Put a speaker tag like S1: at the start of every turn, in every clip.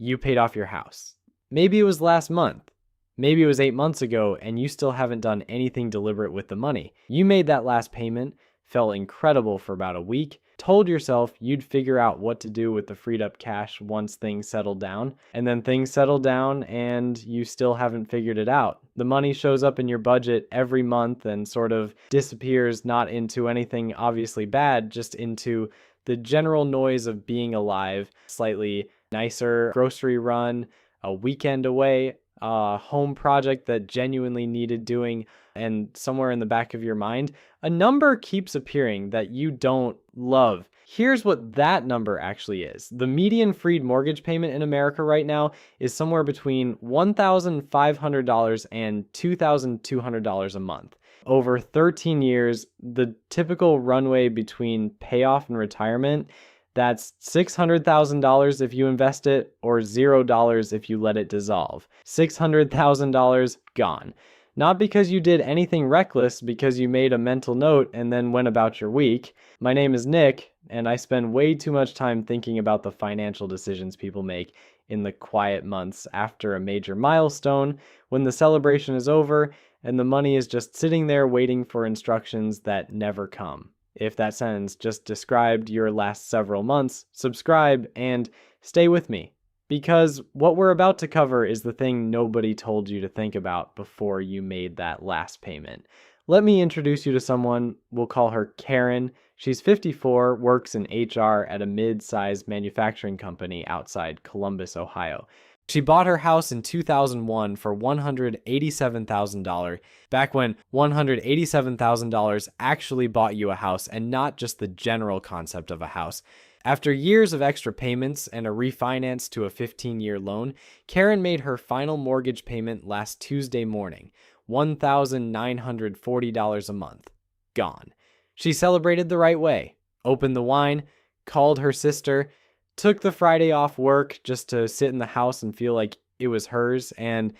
S1: you paid off your house. Maybe it was last month. Maybe it was 8 months ago and you still haven't done anything deliberate with the money. You made that last payment, felt incredible for about a week, told yourself you'd figure out what to do with the freed up cash once things settled down, and then things settled down and you still haven't figured it out. The money shows up in your budget every month and sort of disappears, not into anything obviously bad, just into the general noise of being alive, slightly nicer grocery run, a weekend away, a home project that genuinely needed doing, and somewhere in the back of your mind, a number keeps appearing that you don't love. Here's what that number actually is. The median freed mortgage payment in America right now is somewhere between $1,500 and $2,200 a month. Over 13 years, the typical runway between payoff and retirement, that's $600,000 if you invest it, or $0 if you let it dissolve. $600,000 gone. Not because you did anything reckless, because you made a mental note and then went about your week. My name is Nick, and I spend way too much time thinking about the financial decisions people make in the quiet months after a major milestone, when the celebration is over and the money is just sitting there waiting for instructions that never come. If that sentence just described your last several months, subscribe and stay with me. Because what we're about to cover is the thing nobody told you to think about before you made that last payment. Let me introduce you to someone. We'll call her Karen. She's 54, works in HR at a mid-sized manufacturing company outside Columbus, Ohio. She bought her house in 2001 for $187,000, back when $187,000 actually bought you a house and not just the general concept of a house. After years of extra payments and a refinance to a 15-year loan, Karen made her final mortgage payment last Tuesday morning, $1,940 a month. Gone. She celebrated the right way, opened the wine, called her sister, took the Friday off work just to sit in the house and feel like it was hers, and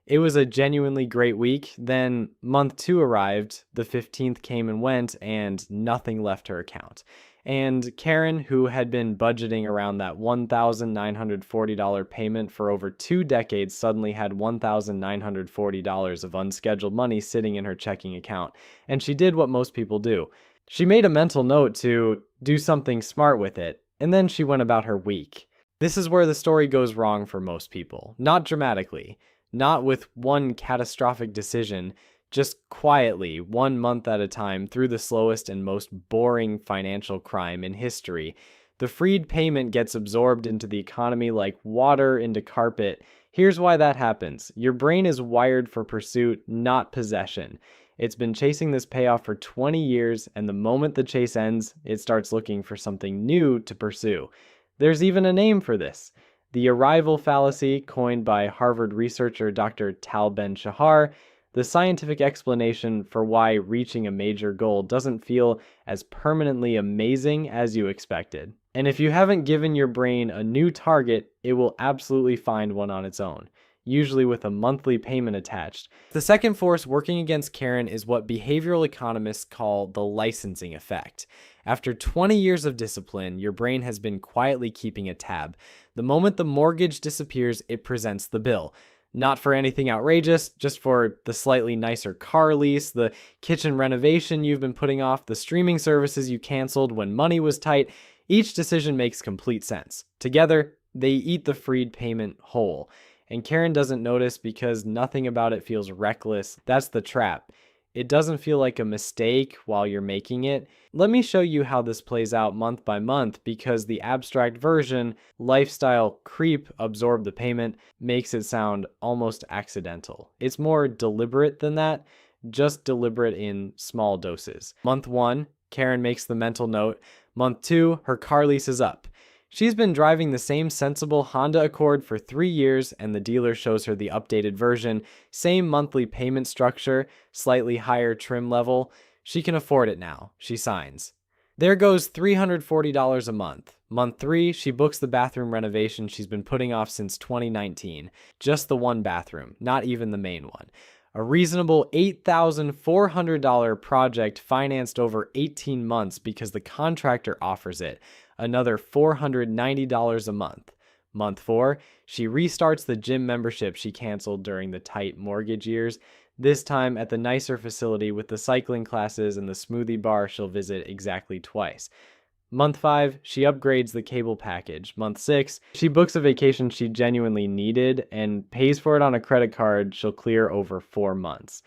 S1: it was a genuinely great week. Then month 2 arrived, the 15th came and went, and nothing left her account. And Karen, who had been budgeting around that $1,940 payment for over 2 decades, suddenly had $1,940 of unscheduled money sitting in her checking account. And she did what most people do. She made a mental note to do something smart with it, and then she went about her week. This is where the story goes wrong for most people. Not dramatically, not with one catastrophic decision, just quietly, 1 month at a time, through the slowest and most boring financial crime in history. The freed payment gets absorbed into the economy like water into carpet. Here's why that happens. Your brain is wired for pursuit, not possession. It's been chasing this payoff for 20 years, and the moment the chase ends, it starts looking for something new to pursue. There's even a name for this. The arrival fallacy, coined by Harvard researcher Dr. Tal Ben-Shahar, the scientific explanation for why reaching a major goal doesn't feel as permanently amazing as you expected. And if you haven't given your brain a new target, it will absolutely find one on its own, usually with a monthly payment attached. The second force working against Karen is what behavioral economists call the licensing effect. After 20 years of discipline, your brain has been quietly keeping a tab. The moment the mortgage disappears, it presents the bill. Not for anything outrageous, just for the slightly nicer car lease, the kitchen renovation you've been putting off, the streaming services you canceled when money was tight. Each decision makes complete sense. Together, they eat the freed payment whole. And Karen doesn't notice because nothing about it feels reckless. That's the trap. It doesn't feel like a mistake while you're making it. Let me show you how this plays out month by month, because the abstract version, lifestyle creep absorb the payment, makes it sound almost accidental. It's more deliberate than that, just deliberate in small doses. Month 1, Karen makes the mental note. Month 2, her car lease is up. She's been driving the same sensible Honda Accord for 3 years, and the dealer shows her the updated version. Same monthly payment structure, slightly higher trim level. She can afford it now. She signs. There goes $340 a month. Month 3, she books the bathroom renovation she's been putting off since 2019. Just the one bathroom, not even the main one. A reasonable $8,400 project financed over 18 months because the contractor offers it. Another $490 a month. Month 4, she restarts the gym membership she canceled during the tight mortgage years, this time at the nicer facility with the cycling classes and the smoothie bar she'll visit exactly twice. Month 5, she upgrades the cable package. Month 6, she books a vacation she genuinely needed and pays for it on a credit card she'll clear over 4 months.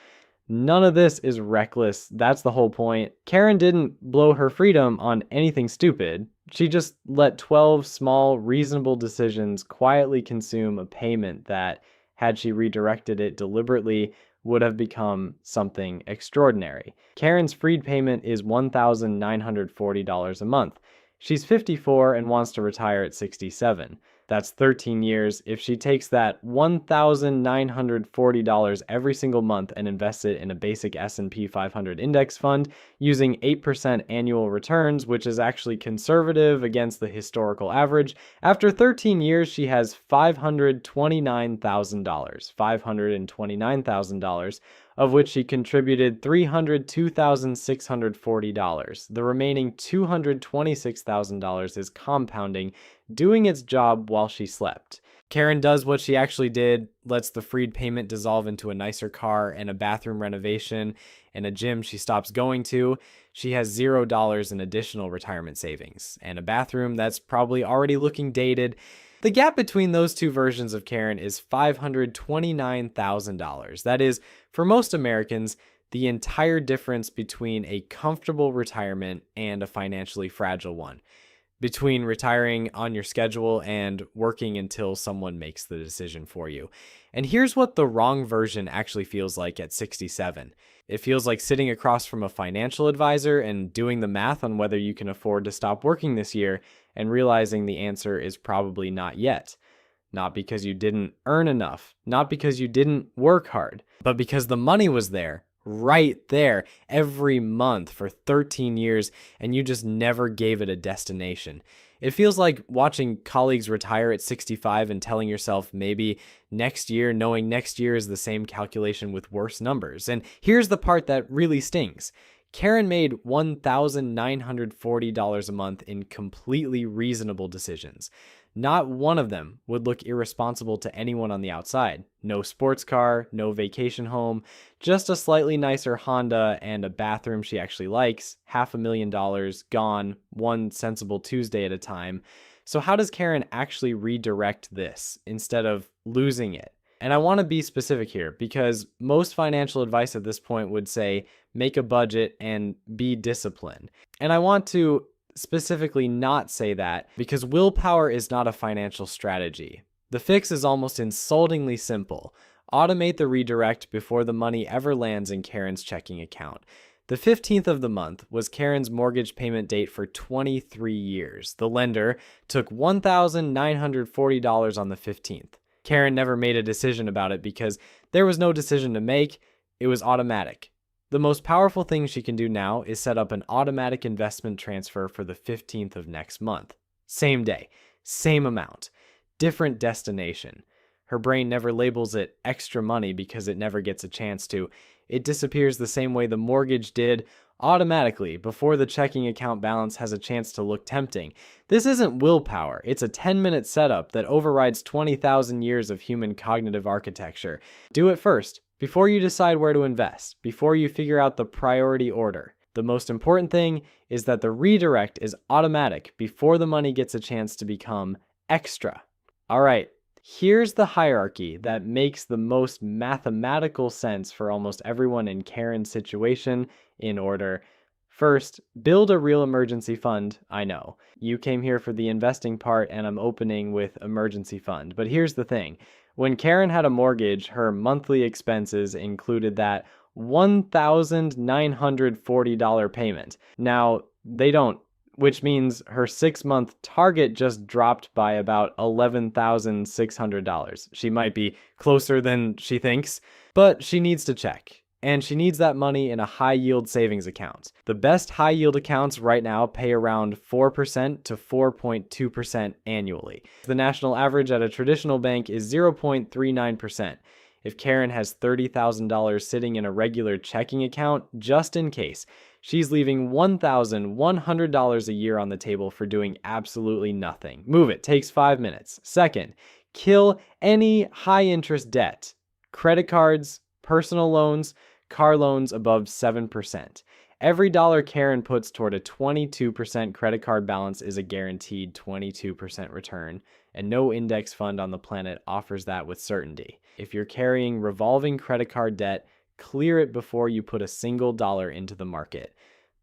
S1: None of this is reckless. That's the whole point. Karen didn't blow her freedom on anything stupid. She just let 12 small, reasonable decisions quietly consume a payment that, had she redirected it deliberately, would have become something extraordinary. Karen's freed payment is $1,940 a month. She's 54 and wants to retire at 67. That's 13 years. If she takes that $1,940 every single month and invests it in a basic S&P 500 index fund using 8% annual returns, which is actually conservative against the historical average, after 13 years she has $529,000, of which she contributed $302,640. The remaining $226,000 is compounding, doing its job while she slept. Karen does what she actually did, lets the freed payment dissolve into a nicer car and a bathroom renovation and a gym she stops going to. She has $0 in additional retirement savings and a bathroom that's probably already looking dated. The gap between those two versions of Karen is $529,000. That is, for most Americans, the entire difference between a comfortable retirement and a financially fragile one, between retiring on your schedule and working until someone makes the decision for you. And here's what the wrong version actually feels like at 67. It feels like sitting across from a financial advisor and doing the math on whether you can afford to stop working this year and realizing the answer is probably not yet. Not because you didn't earn enough, not because you didn't work hard, but because the money was there, right there, every month for 13 years, and you just never gave it a destination. It feels like watching colleagues retire at 65 and telling yourself maybe next year, knowing next year is the same calculation with worse numbers. And here's the part that really stings. Karen made $1,940 a month in completely reasonable decisions. Not one of them would look irresponsible to anyone on the outside. No sports car, no vacation home, just a slightly nicer Honda and a bathroom she actually likes, $500,000 gone, one sensible Tuesday at a time. So how does Karen actually redirect this instead of losing it? And I want to be specific here because most financial advice at this point would say, make a budget and be disciplined. And I want to specifically not say that because willpower is not a financial strategy. The fix is almost insultingly simple. Automate the redirect before the money ever lands in Karen's checking account. The 15th of the month was Karen's mortgage payment date for 23 years. The lender took $1,940 on the 15th. Karen never made a decision about it because there was no decision to make. It was automatic. The most powerful thing she can do now is set up an automatic investment transfer for the 15th of next month. Same day, same amount, different destination. Her brain never labels it extra money because it never gets a chance to. It disappears the same way the mortgage did, automatically, before the checking account balance has a chance to look tempting. This isn't willpower. It's a 10-minute setup that overrides 20,000 years of human cognitive architecture. Do it first, before you decide where to invest, before you figure out the priority order. The most important thing is that the redirect is automatic before the money gets a chance to become extra. All right, here's the hierarchy that makes the most mathematical sense for almost everyone in Karen's situation in order. First, build a real emergency fund. I know, you came here for the investing part and I'm opening with emergency fund. But here's the thing. When Karen had a mortgage, her monthly expenses included that $1,940 payment. Now, they don't, which means her 6-month target just dropped by about $11,600. She might be closer than she thinks, but she needs to check. And she needs that money in a high-yield savings account. The best high-yield accounts right now pay around 4% to 4.2% annually. The national average at a traditional bank is 0.39%. If Karen has $30,000 sitting in a regular checking account, just in case, she's leaving $1,100 a year on the table for doing absolutely nothing. Move it, takes 5 minutes. Second, kill any high-interest debt. Credit cards, personal loans, car loans above 7%. Every dollar Karen puts toward a 22% credit card balance is a guaranteed 22% return, and no index fund on the planet offers that with certainty. If you're carrying revolving credit card debt, clear it before you put a single dollar into the market.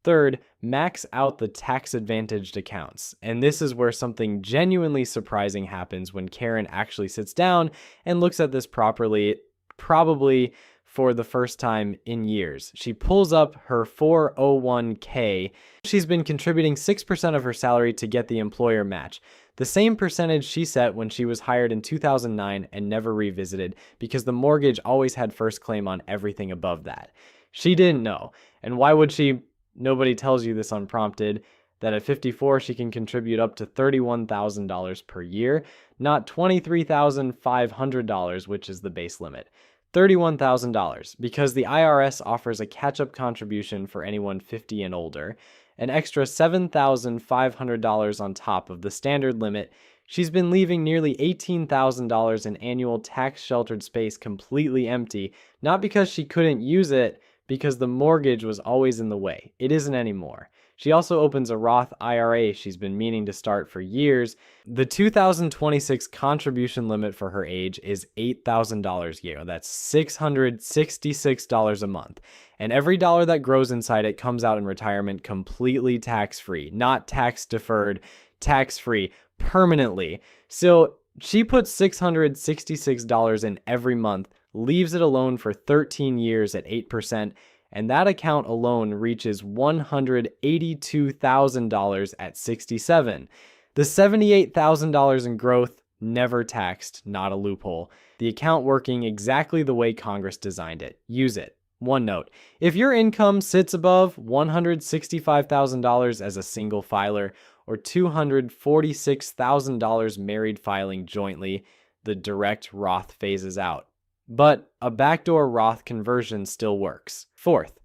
S1: Third, max out the tax-advantaged accounts. And this is where something genuinely surprising happens when Karen actually sits down and looks at this properly, probably for the first time in years. She pulls up her 401k. She's been contributing 6% of her salary to get the employer match, the same percentage she set when she was hired in 2009 and never revisited because the mortgage always had first claim on everything above that. She didn't know. And why would she? Nobody tells you this unprompted, that at 54 she can contribute up to $31,000 per year, not $23,500, which is the base limit. $31,000, because the IRS offers a catch-up contribution for anyone 50 and older, an extra $7,500 on top of the standard limit. She's been leaving nearly $18,000 in annual tax-sheltered space completely empty, not because she couldn't use it, because the mortgage was always in the way. It isn't anymore. She also opens a Roth IRA she's been meaning to start for years. The 2026 contribution limit for her age is $8,000 a year. That's $666 a month. And every dollar that grows inside it comes out in retirement completely tax-free, not tax-deferred, tax-free, permanently. So she puts $666 in every month, leaves it alone for 13 years at 8%, and that account alone reaches $182,000 at 67. The $78,000 in growth, never taxed, not a loophole. The account working exactly the way Congress designed it. Use it. One note, if your income sits above $165,000 as a single filer or $246,000 married filing jointly, the direct Roth phases out. But a backdoor Roth conversion still works. Fourth,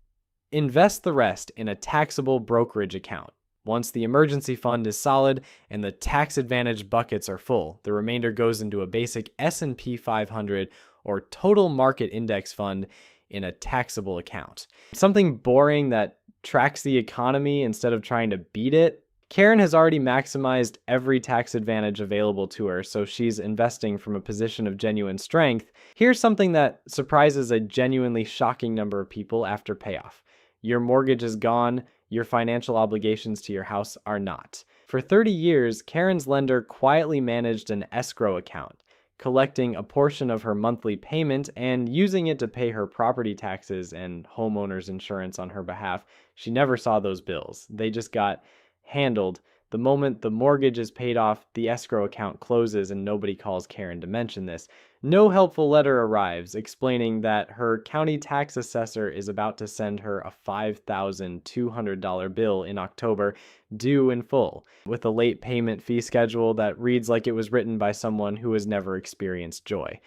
S1: invest the rest in a taxable brokerage account. Once the emergency fund is solid and the tax advantage buckets are full, the remainder goes into a basic S&P 500 or total market index fund in a taxable account. Something boring that tracks the economy instead of trying to beat it. Karen has already maximized every tax advantage available to her, so she's investing from a position of genuine strength. Here's something that surprises a genuinely shocking number of people after payoff. Your mortgage is gone, your financial obligations to your house are not. For 30 years, Karen's lender quietly managed an escrow account, collecting a portion of her monthly payment and using it to pay her property taxes and homeowner's insurance on her behalf. She never saw those bills. They just got handled. The moment the mortgage is paid off, the escrow account closes and nobody calls Karen to mention this. No helpful letter arrives explaining that her county tax assessor is about to send her a $5,200 bill in October, due in full, with a late payment fee schedule that reads like it was written by someone who has never experienced joy.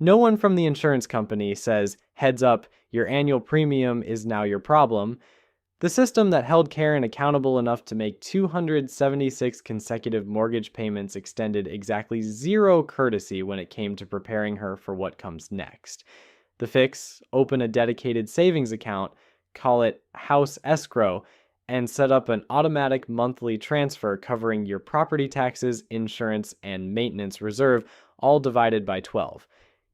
S1: No one from the insurance company says, "Heads up, your annual premium is now your problem." The system that held Karen accountable enough to make 276 consecutive mortgage payments extended exactly zero courtesy when it came to preparing her for what comes next. The fix: open a dedicated savings account, call it House Escrow, and set up an automatic monthly transfer covering your property taxes, insurance, and maintenance reserve, all divided by 12.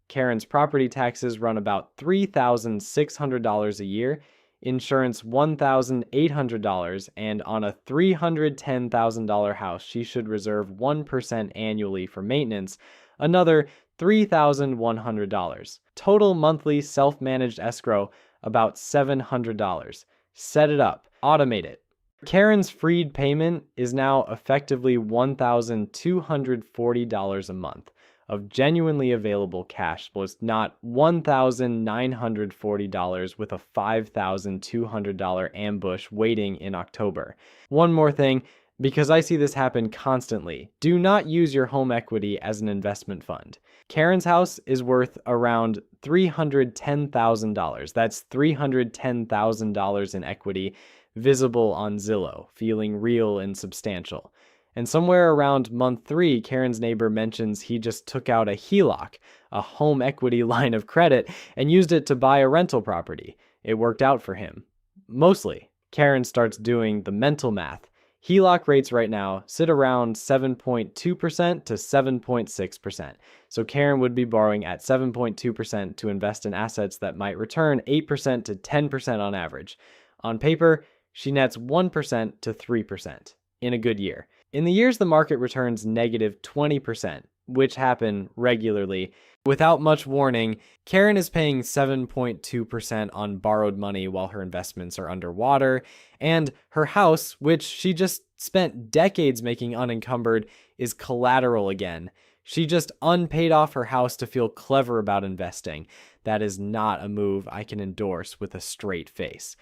S1: Karen's property taxes run about $3,600 a year, insurance $1,800, and on a $310,000 house, she should reserve 1% annually for maintenance, another $3,100. Total monthly self-managed escrow, about $700. Set it up. Automate it. Karen's freed payment is now effectively $1,240 a month of genuinely available cash, was not $1,940 with a $5,200 ambush waiting in October. One more thing, because I see this happen constantly. Do not use your home equity as an investment fund. Karen's house is worth around $310,000. That's $310,000 in equity visible on Zillow, feeling real and substantial. And somewhere around month 3, Karen's neighbor mentions he just took out a HELOC, a home equity line of credit, and used it to buy a rental property. It worked out for him. Mostly. Karen starts doing the mental math. HELOC rates right now sit around 7.2% to 7.6%. So Karen would be borrowing at 7.2% to invest in assets that might return 8% to 10% on average. On paper, she nets 1% to 3% in a good year. In the years the market returns negative 20%, which happen regularly, without much warning, Karen is paying 7.2% on borrowed money while her investments are underwater, and her house, which she just spent decades making unencumbered, is collateral again. She just unpaid off her house to feel clever about investing. That is not a move I can endorse with a straight face.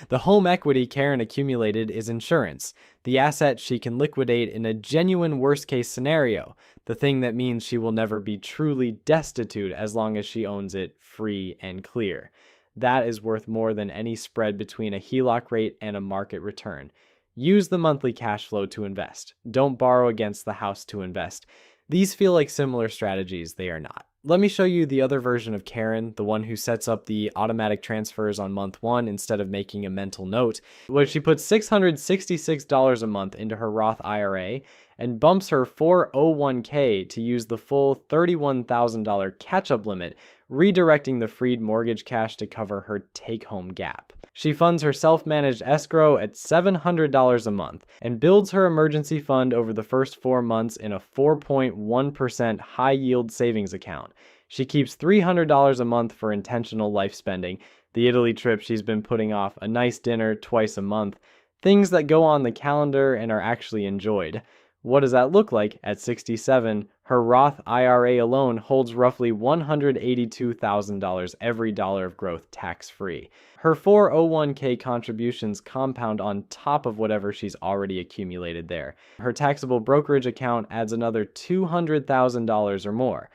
S1: The home equity Karen accumulated is insurance, the asset she can liquidate in a genuine worst-case scenario, the thing that means she will never be truly destitute as long as she owns it free and clear. That is worth more than any spread between a HELOC rate and a market return. Use the monthly cash flow to invest. Don't borrow against the house to invest. These feel like similar strategies. They are not. Let me show you the other version of Karen, the one who sets up the automatic transfers on month 1 instead of making a mental note, where she puts $666 a month into her Roth IRA and bumps her 401k to use the full $31,000 catch-up limit, redirecting the freed mortgage cash to cover her take-home gap. She funds her self-managed escrow at $700 a month and builds her emergency fund over the first 4 months in a 4.1% high-yield savings account. She keeps $300 a month for intentional life spending, the Italy trip she's been putting off, a nice dinner twice a month, things that go on the calendar and are actually enjoyed. What does that look like at 67? Her Roth IRA alone holds roughly $182,000 every dollar of growth tax-free. Her 401k contributions compound on top of whatever she's already accumulated there. Her taxable brokerage account adds another $200,000 or more.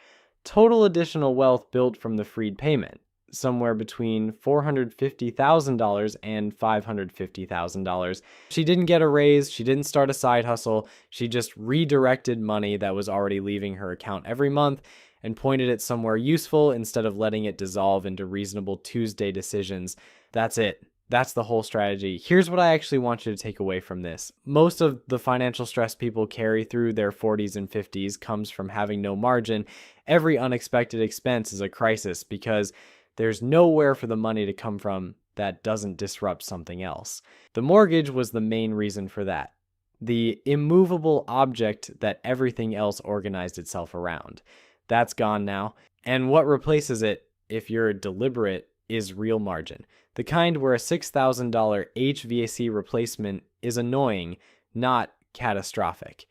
S1: Total additional wealth built from the freed payment, somewhere between $450,000 and $550,000. She didn't get a raise, she didn't start a side hustle, she just redirected money that was already leaving her account every month and pointed it somewhere useful instead of letting it dissolve into reasonable Tuesday decisions. That's it. That's the whole strategy. Here's what I actually want you to take away from this. Most of the financial stress people carry through their 40s and 50s comes from having no margin. Every unexpected expense is a crisis because there's nowhere for the money to come from that doesn't disrupt something else. The mortgage was the main reason for that. The immovable object that everything else organized itself around. That's gone now. And what replaces it, if you're deliberate, is real margin. The kind where a $6,000 HVAC replacement is annoying, not catastrophic.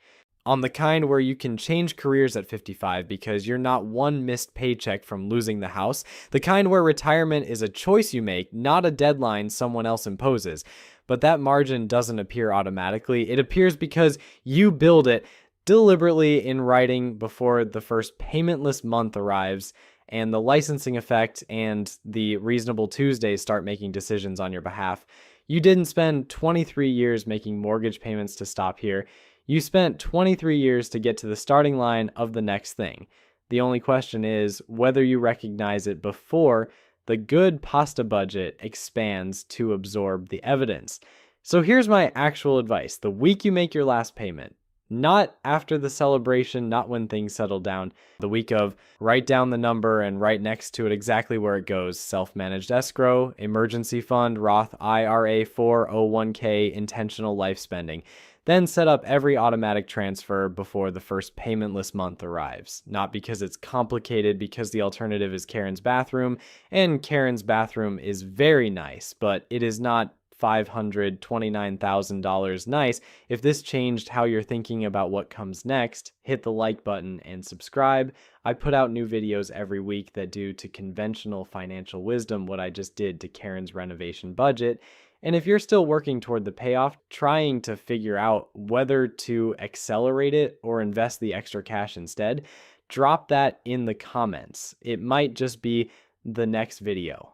S1: On the kind where you can change careers at 55 because you're not one missed paycheck from losing the house. The kind where retirement is a choice you make, not a deadline someone else imposes. But that margin doesn't appear automatically. It appears because you build it deliberately in writing before the first paymentless month arrives and the licensing effect and the reasonable Tuesdays start making decisions on your behalf. You didn't spend 23 years making mortgage payments to stop here. You spent 23 years to get to the starting line of the next thing. The only question is whether you recognize it before the good pasta budget expands to absorb the evidence. So here's my actual advice. The week you make your last payment, not after the celebration, not when things settle down, the week of, write down the number and right next to it exactly where it goes. Self-managed escrow, emergency fund, Roth IRA, 401k, intentional life spending. Then set up every automatic transfer before the first paymentless month arrives. Not because it's complicated, because the alternative is Karen's bathroom, and Karen's bathroom is very nice, but it is not $529,000 nice. If this changed how you're thinking about what comes next, hit the like button and subscribe. I put out new videos every week that do to conventional financial wisdom what I just did to Karen's renovation budget. And if you're still working toward the payoff, trying to figure out whether to accelerate it or invest the extra cash instead, drop that in the comments. It might just be the next video.